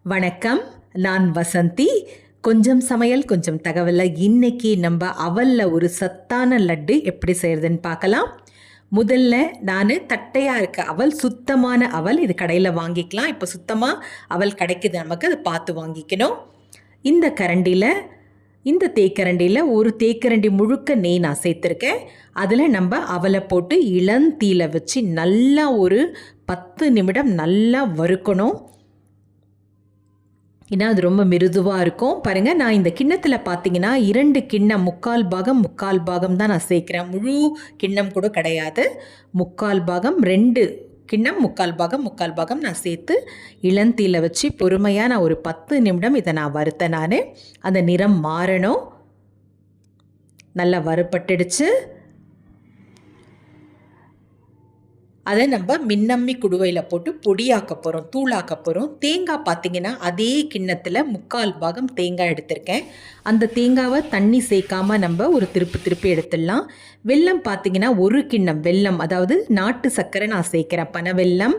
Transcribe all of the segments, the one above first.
வணக்கம், நான் வசந்தி. கொஞ்சம் சமையல் கொஞ்சம் தகவலில் இன்னைக்கு நம்ம அவலில் ஒரு சத்தான லட்டு எப்படி செய்கிறதுன்னு பார்க்கலாம். முதல்ல நான் தட்டையாக இருக்க அவல், சுத்தமான அவல், இது கடையில் வாங்கிக்கலாம். இப்போ சுத்தமாக அவல் கிடைக்குது நமக்கு, அதை பார்த்து வாங்கிக்கணும். இந்த தேக்கரண்டியில் ஒரு தேக்கரண்டி முழுக்க நெய் நான் சேர்த்துருக்கேன். அதில் நம்ம அவலை போட்டு இளந்தீல வச்சு நல்லா ஒரு 10 நிமிடம் நல்லா வறுக்கணும். ஏன்னா அது ரொம்ப மிருதுவாக இருக்கும். பாருங்கள், நான் இந்த கிண்ணத்தில் பார்த்தீங்கன்னா 2 கிண்ணம், முக்கால் பாகம் தான் நான் சேர்க்குறேன். முழு கிண்ணம் கூட கிடையாது, முக்கால் பாகம், 2 கிண்ணம் முக்கால் பாகம் நான் சேர்த்து இளந்தீல வச்சு பொறுமையாக நான் ஒரு 10 நிமிடம் இதை நான் வறுத்தேன். நான் அந்த நிறம் மாறணும். நல்லா வறுபட்டுடுச்சு. அதை நம்ம மின்னம்மி குடுவையில் போட்டு பொடியாக்க போகிறோம், தூளாக்க போகிறோம். தேங்காய் பார்த்திங்கன்னா அதே கிண்ணத்தில் முக்கால் பாகம் தேங்காய் எடுத்திருக்கேன். அந்த தேங்காவை தண்ணி சேர்க்காமல் நம்ம ஒரு திருப்பி எடுத்துடலாம். வெல்லம் பார்த்திங்கன்னா 1 கிண்ணம் வெல்லம், அதாவது நாட்டு சர்க்கரை நான் சேர்க்குறேன். பனை வெல்லம்,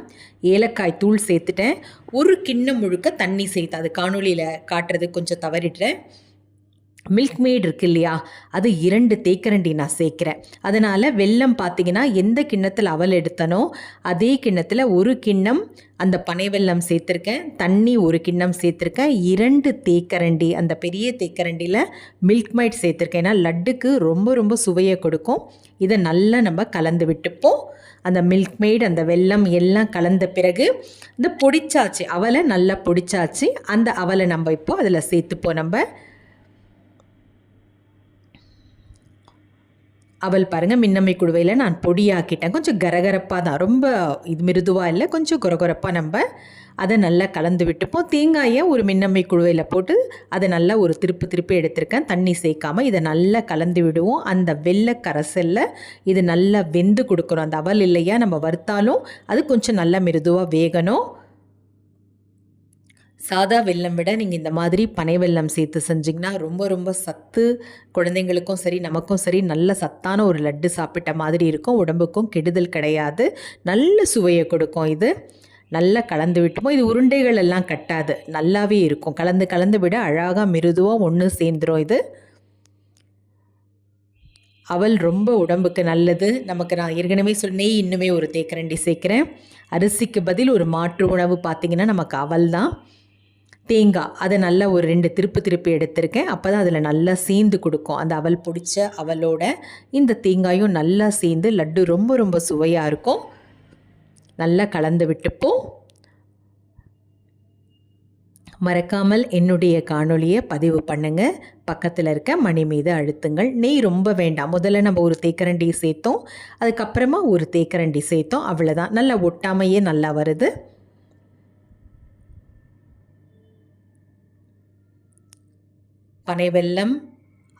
ஏலக்காய் தூள் சேர்த்துட்டேன். 1 கிண்ணம் முழுக்க தண்ணி சேர்த்து, அது காணொலியில் காட்டுறது கொஞ்சம் தவறிடுறேன். மில்க் மேட் இருக்கு இல்லையா, அது 2 தேக்கரண்டி நான் சேர்க்குறேன். அதனால் வெல்லம் பார்த்திங்கன்னா எந்த கிண்ணத்தில் அவல் எடுத்தனோ அதே கிண்ணத்தில் 1 கிண்ணம் அந்த பனை வெல்லம் சேர்த்துருக்கேன். தண்ணி 1 கிண்ணம் சேர்த்துருக்கேன். 2 தேக்கரண்டி அந்த பெரிய தேக்கரண்டியில் மில்க் மேட் சேர்த்துருக்கேன். ஏன்னா லட்டுக்கு ரொம்ப சுவையை கொடுக்கும். இதை நல்லா நம்ம கலந்து விட்டுப்போம். அந்த மில்க் மேட், அந்த வெல்லம் எல்லாம் கலந்த பிறகு இந்த பொடிச்சாச்சு அவலை நல்லா பொடிச்சாச்சு. அந்த அவலை நம்ம இப்போ அதில் சேர்த்துப்போம். நம்ம அவல் பாருங்கள், மின்னம்மை குடுவையில் நான் பொடியாக்கிட்டேன். கொஞ்சம் கரகரப்பாக தான், ரொம்ப இது மிருதுவாக இல்லை, கொஞ்சம் கொரகொரப்பாக நம்ம அதை நல்லா கலந்து விட்டுப்போம். தேங்காயை ஒரு மின்னம்மை குடுவையில் போட்டு அதை நல்லா ஒரு திருப்பி எடுத்திருக்கேன், தண்ணி சேர்க்காமல். இதை நல்லா கலந்து விடுவோம். அந்த வெள்ளை கரைசலில் இது நல்லா வெந்து கொடுக்கணும். அந்த அவல் இல்லையா, நம்ம வறுத்தாலும் அது கொஞ்சம் நல்லா மிருதுவாக வேகணும். சாதா வெல்லம் விட நீங்கள் இந்த மாதிரி பனை வெல்லம் சேர்த்து செஞ்சிங்கன்னா ரொம்ப சத்து. குழந்தைங்களுக்கும் சரி நமக்கும் சரி நல்ல சத்தான ஒரு லட்டு சாப்பிட்ட மாதிரி இருக்கும். உடம்புக்கும் கெடுதல் கிடையாது, நல்ல சுவையை கொடுக்கும். இது நல்லா கலந்து விட்டுமோ, இது உருண்டைகள் எல்லாம் கட்டாது, நல்லாவே இருக்கும். கலந்து விட அழகாக மிருதுவாக ஒன்று சேர்ந்துடும். இது அவல் ரொம்ப உடம்புக்கு நல்லது. நமக்கு நான் ஏற்கனவே நெய் இன்னுமே ஒரு தேக்கரண்டி சேர்க்குறேன். அரிசிக்கு பதில் ஒரு மாற்று உணவு பார்த்திங்கன்னா நமக்கு அவல் தான். தேங்காய் அதை நல்லா ஒரு 2 திருப்பி எடுத்திருக்கேன். அப்போ தான் அதில் நல்லா சேர்ந்து கொடுக்கும். அந்த அவல் பிடிச்ச அவலோட இந்த தேங்காயும் நல்லா சேர்ந்து லட்டு ரொம்ப சுவையாக இருக்கும். நல்லா கலந்து விட்டுப்போம். மறக்காமல் என்னுடைய காணொலியை பதிவு பண்ணுங்கள். பக்கத்தில் இருக்க மணி மீது அழுத்துங்கள். நெய் ரொம்ப வேண்டாம். முதல்ல நம்ம ஒரு தேக்கரண்டி சேர்த்தோம், அதுக்கப்புறமா ஒரு தேக்கரண்டி சேர்த்தோம், அவ்வளோதான். நல்லா ஒட்டாமையே நல்லா வருது. பனை வெல்லம்,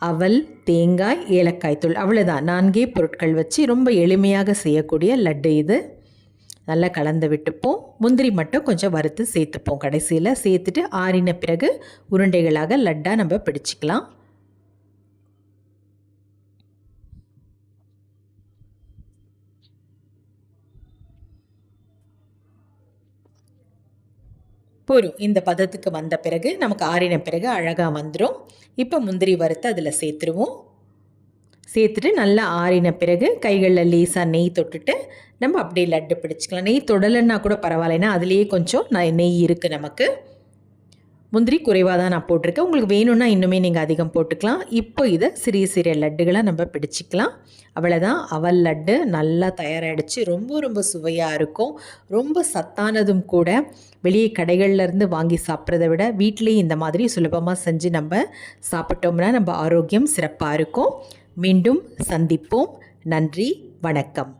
அவல், தேங்காய், ஏலக்காய் தூள், அவ்வளோதான். 4 பொருட்கள் வச்சு ரொம்ப எளிமையாக செய்யக்கூடிய லட்டு இது. நல்லா கலந்து விட்டுப்போம். முந்திரி மட்டும் கொஞ்சம் வறுத்து சேர்த்துப்போம். கடைசியில் சேர்த்துட்டு ஆறின பிறகு உருண்டைகளாக லட்டாக நம்ம பிடிச்சிக்கலாம். போரும். இந்த பதத்துக்கு வந்த பிறகு நமக்கு ஆறின பிறகு அழகாக வந்துடும். இப்போ முந்திரி வறுத்து அதில் சேர்த்துருவோம். சேர்த்துட்டு நல்லா ஆறின பிறகு கைகளில் லேசாக நெய் தொட்டுட்டு நம்ம அப்படியே லட்டு பிடிச்சிக்கலாம். நெய் தொடலைன்னா கூட பரவாயில்லைன்னா அதுலேயே கொஞ்சம் நெய் இருக்குது நமக்கு. முந்திரி குறைவாக தான் நான் போட்டிருக்கேன். உங்களுக்கு வேணும்னா இன்னுமே நீங்கள் அதிகம் போட்டுக்கலாம். இப்போ இதை சிறிய லட்டுகளாக நம்ம பிடிச்சிக்கலாம். அவ்வளோதான், அவல் லட்டு நல்லா தயாராகிடுச்சு. ரொம்ப சுவையாக இருக்கும், ரொம்ப சத்தானதும் கூட. வெளியே கடைகள்லேருந்து வாங்கி சாப்பிட்றத விட வீட்டிலேயே இந்த மாதிரி சுலபமாக செஞ்சு நம்ம சாப்பிட்டோம்னா நம்ம ஆரோக்கியம் சிறப்பாக இருக்கும். மீண்டும் சந்திப்போம். நன்றி, வணக்கம்.